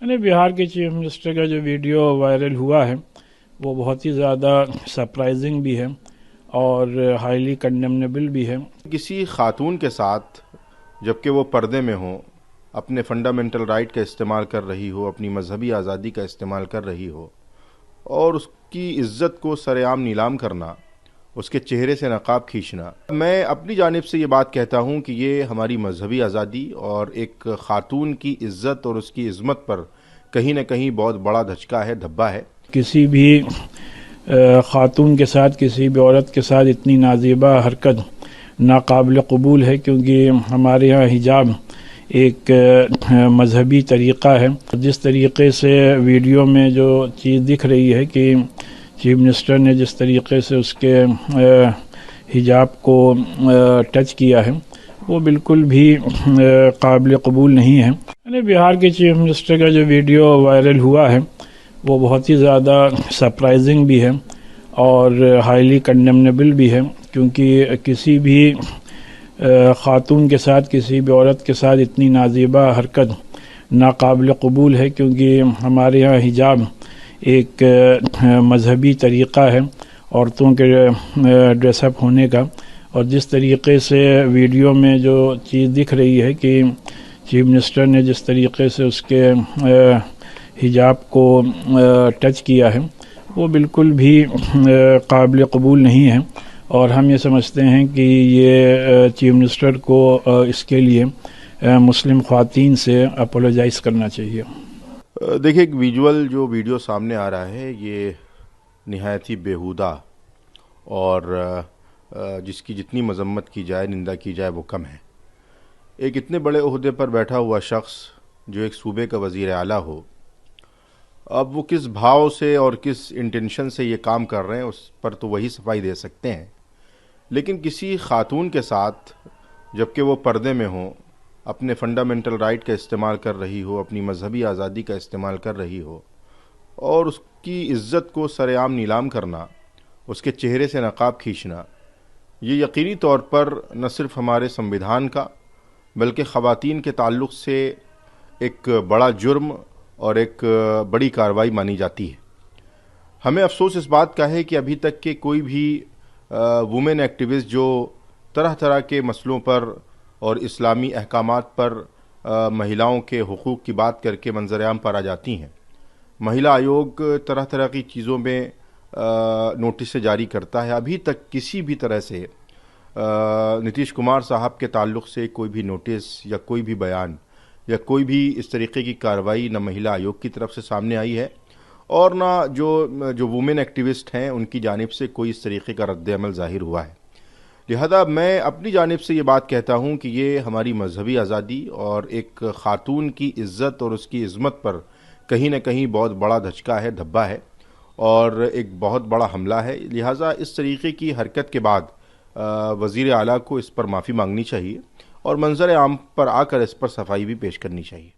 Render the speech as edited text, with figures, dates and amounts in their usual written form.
یعنی بہار کے chief minister کا جو ویڈیو وائرل ہوا ہے وہ بہت ہی زیادہ سرپرائزنگ بھی ہے اور ہائیلی کنڈیمنیبل بھی ہے۔ کسی خاتون کے ساتھ جبکہ وہ پردے میں ہوں، اپنے فنڈامنٹل رائٹ کا استعمال کر رہی ہو، اپنی مذہبی آزادی کا استعمال کر رہی ہو، اور اس کی عزت کو سر عام نیلام کرنا، اس کے چہرے سے نقاب کھینچنا، میں اپنی جانب سے یہ بات کہتا ہوں کہ یہ ہماری مذہبی آزادی اور ایک خاتون کی عزت اور اس کی عظمت پر کہیں نہ کہیں بہت بڑا دھچکا ہے، دھبا ہے۔ کسی بھی خاتون کے ساتھ، کسی بھی عورت کے ساتھ اتنی نازیبا حرکت ناقابل قبول ہے، کیونکہ ہمارے ہاں حجاب ایک مذہبی طریقہ ہے۔ جس طریقے سے ویڈیو میں جو چیز دکھ رہی ہے کہ چیف منسٹر نے جس طریقے سے اس کے حجاب کو ٹچ کیا ہے وہ بالکل بھی قابل قبول نہیں ہے۔ یعنی بہار کے چیف منسٹر کا جو ویڈیو وائرل ہوا ہے وہ بہت ہی زیادہ سرپرائزنگ بھی ہے اور ہائیلی کنڈیمنیبل بھی ہے، کیونکہ کسی بھی خاتون کے ساتھ، کسی بھی عورت کے ساتھ اتنی نازیبا حرکت ناقابل قبول ہے، کیونکہ ہمارے ہاں حجاب ایک مذہبی طریقہ ہے عورتوں کے ڈریس اپ ہونے کا۔ اور جس طریقے سے ویڈیو میں جو چیز دکھ رہی ہے کہ چیف منسٹر نے جس طریقے سے اس کے حجاب کو ٹچ کیا ہے وہ بالکل بھی قابل قبول نہیں ہے، اور ہم یہ سمجھتے ہیں کہ یہ چیف منسٹر کو اس کے لیے مسلم خواتین سے اپولوجائز کرنا چاہیے۔ دیکھیں، ایک جو ویڈیو سامنے آ رہا ہے یہ نہایت ہی بیہودہ اور جس کی جتنی مذمت کی جائے، نندا کی جائے وہ کم ہے۔ ایک اتنے بڑے عہدے پر بیٹھا ہوا شخص جو ایک صوبے کا وزیر اعلیٰ ہو، اب وہ کس بھاؤ سے اور کس انٹینشن سے یہ کام کر رہے ہیں اس پر تو وہی صفائی دے سکتے ہیں، لیکن کسی خاتون کے ساتھ جبکہ وہ پردے میں ہوں، اپنے فنڈامنٹل رائٹ کا استعمال کر رہی ہو، اپنی مذہبی آزادی کا استعمال کر رہی ہو، اور اس کی عزت کو سر عام نیلام کرنا، اس کے چہرے سے نقاب کھینچنا، یہ یقینی طور پر نہ صرف ہمارے سمویدھان کا بلکہ خواتین کے تعلق سے ایک بڑا جرم اور ایک بڑی کارروائی مانی جاتی ہے۔ ہمیں افسوس اس بات کا ہے کہ ابھی تک کہ کوئی بھی وومن ایکٹیوسٹ جو طرح طرح کے مسئلوں پر اور اسلامی احکامات پر مہیلاؤں کے حقوق کی بات کر کے منظر عام پر آ جاتی ہیں، مہیلا آیوگ طرح طرح کی چیزوں میں نوٹس سے جاری کرتا ہے، ابھی تک کسی بھی طرح سے نتیش کمار صاحب کے تعلق سے کوئی بھی نوٹس یا کوئی بھی بیان یا کوئی بھی اس طریقے کی کارروائی نہ مہیلا آیوگ کی طرف سے سامنے آئی ہے، اور نہ جو وومن ایکٹیوسٹ ہیں ان کی جانب سے کوئی اس طریقے کا رد عمل ظاہر ہوا ہے۔ لہذا میں اپنی جانب سے یہ بات کہتا ہوں کہ یہ ہماری مذہبی آزادی اور ایک خاتون کی عزت اور اس کی عظمت پر کہیں نہ کہیں بہت بڑا دھچکا ہے، دھبا ہے، اور ایک بہت بڑا حملہ ہے۔ لہٰذا اس طریقے کی حرکت کے بعد وزیر اعلیٰ کو اس پر معافی مانگنی چاہیے اور منظر عام پر آ کر اس پر صفائی بھی پیش کرنی چاہیے۔